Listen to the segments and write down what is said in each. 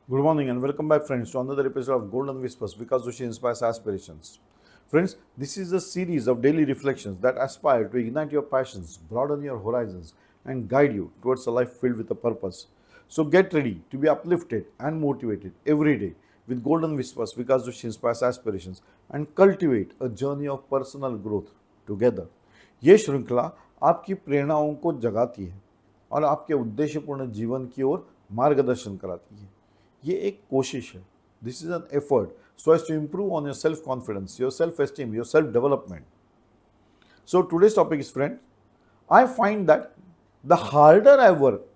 Good morning and welcome back, friends, to another episode of Golden Whispers because Sushi inspires aspirations. Friends, this is a series of daily reflections that aspire to ignite your passions, broaden your horizons, and guide you towards a life filled with a purpose. So get ready to be uplifted and motivated every day with Golden Whispers because Sushi inspires aspirations and cultivate a journey of personal growth together. ये श्रृंखला आपकी प्रेरणाओं को जगाती है और आपके उद्देश्यपूर्ण जीवन की ओर मार्गदर्शन कराती है। ये एक कोशिश है। This is an effort so as to improve on your self confidence, your self esteem, your self development. So today's topic is, friends, I find that the harder I work,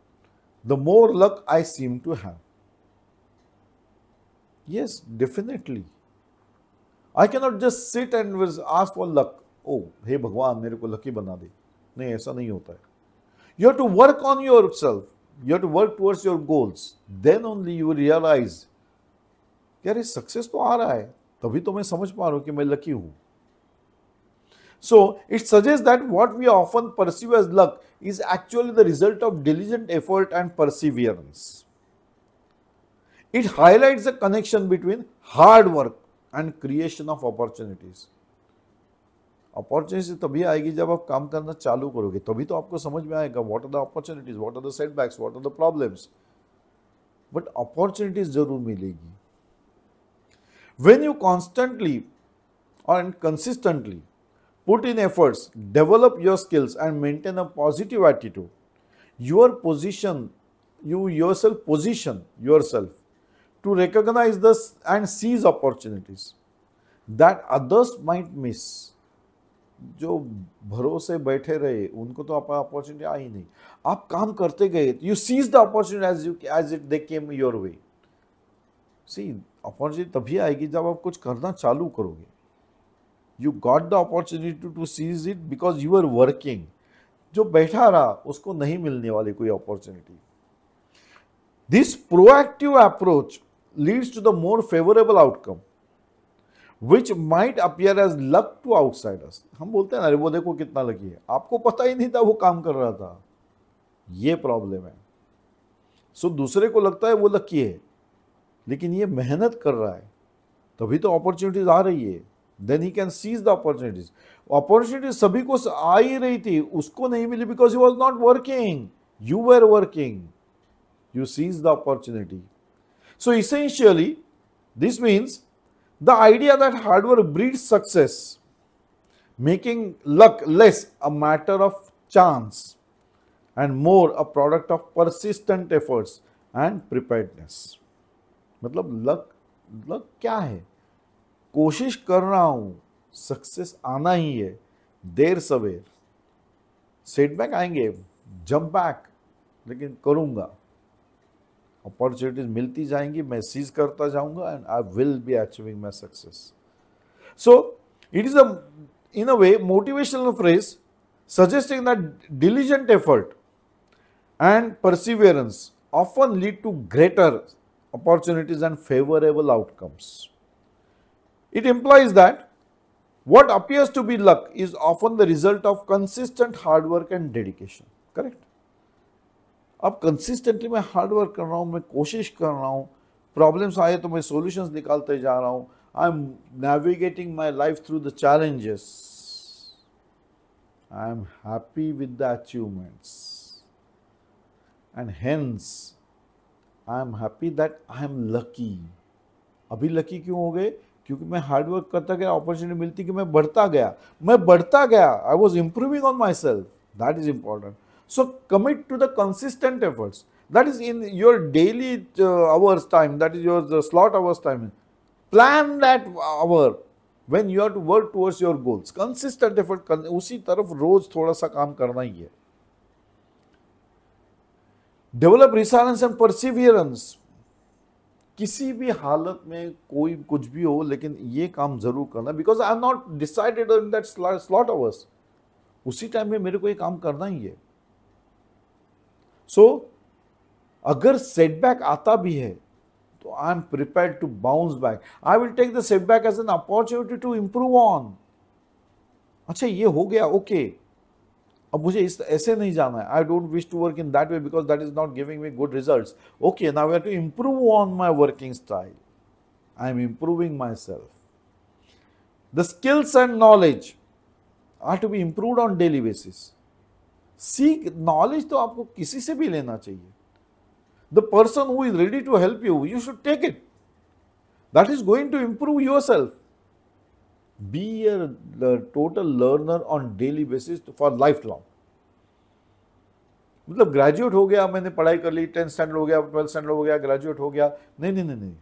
the more luck I seem to have. Yes, definitely. I cannot just sit and ask for luck. Oh, हे भगवान मेरे को lucky बना दे. नहीं, ऐसा नहीं होता है. You have to work on yourself. You have to work towards your goals. Then only you will realize कि यार सक्सेस तो आ रहा है, तभी तो मैं समझ पा रहा हूं कि मैं लकी हूं. So it suggests that what we often perceive as luck is actually the result of diligent effort and perseverance. It highlights the connection between hard work and creation of opportunities. Opportunity तभी आएगी जब आप काम करना चालू करोगे, तभी तो आपको समझ में आएगा what are the opportunities, what are the setbacks, what are the problems. But opportunities जरूर मिलेगी. व्हेन यू कॉन्स्टेंटली और consistently put in efforts, develop your skills and maintain a positive attitude, you yourself position yourself to recognize this and seize opportunities that others might miss. जो भरोसे बैठे रहे उनको तो opportunity आई नहीं. आप काम करते गए, you seize the opportunity as it they came your way. See, opportunity तभी आएगी जब आप कुछ करना चालू करोगे. You got the opportunity to seize it because you were working. जो बैठा रहा उसको नहीं मिलने वाली कोई opportunity. This proactive approach leads to the more favorable outcome, which might appear as luck to outsiders. हम बोलते हैं ना, अरे वो देखो कितना लकी है, आपको पता ही नहीं था वो काम कर रहा था. ये प्रॉब्लम है. सो दूसरे को लगता है वो लकी है, लेकिन ये मेहनत कर रहा है, तभी तो अपॉर्चुनिटीज आ रही है. Then he can seize the opportunities. Opportunities सभी को आ ही रही थी, उसको नहीं मिली because he was not working. You were working. You seized the opportunity. So essentially, this means the idea that hard work breeds success, making luck less a matter of chance and more a product of persistent efforts and preparedness. मतलब luck क्या है? कोशिश कर रहा हूं, success आना ही है, देर सवेर. सेटबैक आएंगे, जंप बैक, लेकिन करूंगा. अपॉर्चुनिटीज मिलती जाएंगी, मैं सीज करता जाऊंगा and I will be achieving my success. So it is in a way motivational phrase suggesting that diligent effort and perseverance often lead to greater opportunities and favorable outcomes. It implies that what appears to be luck is often the result of consistent hard work and dedication. Correct? अब consistently मैं hard work कर रहा हूं, मैं कोशिश कर रहा हूं, प्रॉब्लम्स आए तो मैं सॉल्यूशंस निकालते जा रहा हूं. I am navigating my life through the challenges. I am happy with the achievements and hence I am happy that I am lucky. अभी लकी क्यों हो गए? क्योंकि मैं हार्ड वर्क करता गया, अपॉर्चुनिटी मिलती कि मैं बढ़ता गया. I was improving on my self. That is important. So commit to the consistent efforts. That is in your daily hours time, that is your slot hours time. Plan that hour when you have to work towards your goals. Consistent effort, उसी तरफ रोज थोड़ा सा काम करना ही है. Develop resilience and perseverance. किसी भी हालत में कोई कुछ भी हो, लेकिन ये काम जरूर करना. Because I am not decided in that slot hours. उसी टाइम में मेरे को ये काम करना ही है. सो अगर सेटबैक आता भी है तो I am prepared to bounce back. I will take the setback as an opportunity to improve on. अच्छा, ये हो गया, ओके, अब मुझे इस ऐसे नहीं जाना है, I don't wish to work in that way because that is not giving me good results. Okay, now we have to improve on my working style. I am improving my self. The skills and knowledge are to be improved on daily basis. सीख knowledge तो आपको किसी से भी लेना चाहिए. The person who is ready to help you, you should take it. That is going to improve your self. Be a total learner on daily basis for lifelong. मतलब graduate हो गया, मैंने पढ़ाई कर ली, 10th स्टैंडर्ड हो गया, 12th standard हो गया, ग्रेजुएट हो गया, नहीं नहीं नहीं नहीं,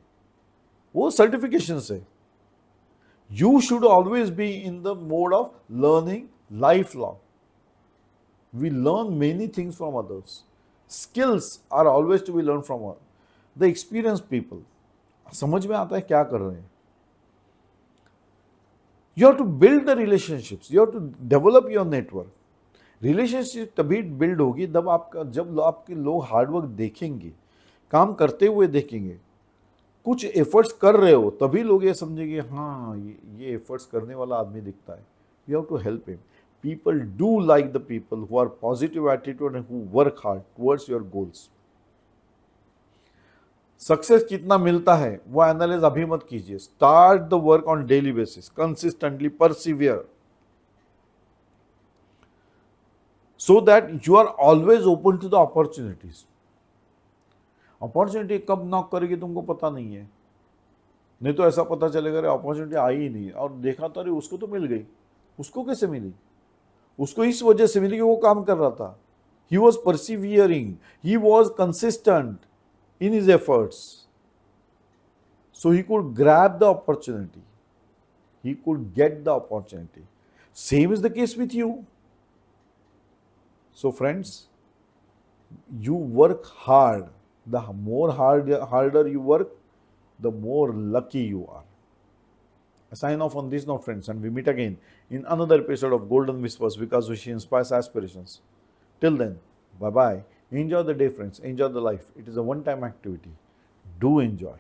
वो सर्टिफिकेशन से. You should always be in the mode of learning life long. We learn many things from others. Skills are always to be learn from the experience people. समझ में आता है क्या कर रहे हैं. You have to build the relationships. You have to develop your network. Relationship तभी build होगी जब आपके लोग हार्डवर्क देखेंगे, काम करते हुए देखेंगे, कुछ एफर्ट्स कर रहे हो, तभी लोग ये समझेंगे हाँ ये एफर्ट्स करने वाला आदमी दिखता है. You have to help him. People do like the people who are positive attitude and who work hard towards your goals. Success कितना मिलता है वो एनालाइज अभी मत कीजिए. Start the work on daily basis, consistently persevere, so that you are always open to the opportunities. Opportunity कब knock करेगी तुमको पता नहीं है. नहीं तो ऐसा पता चलेगा अरे अपॉर्चुनिटी आई ही नहीं, और देखा तो अरे उसको तो मिल गई. उसको कैसे मिली? उसको इस वजह से मिली कि वो काम कर रहा था. He was persevering, he was consistent in his efforts, so he could grab the opportunity, he could get the opportunity. Same is the case with you. So friends, you work hard. The harder you work, the more lucky you are. I sign off on this note, friends, and we meet again in another episode of Golden Whispers, because she inspires aspirations. Till then, bye bye. Enjoy the day, friends. Enjoy the life. It is a one-time activity. Do enjoy.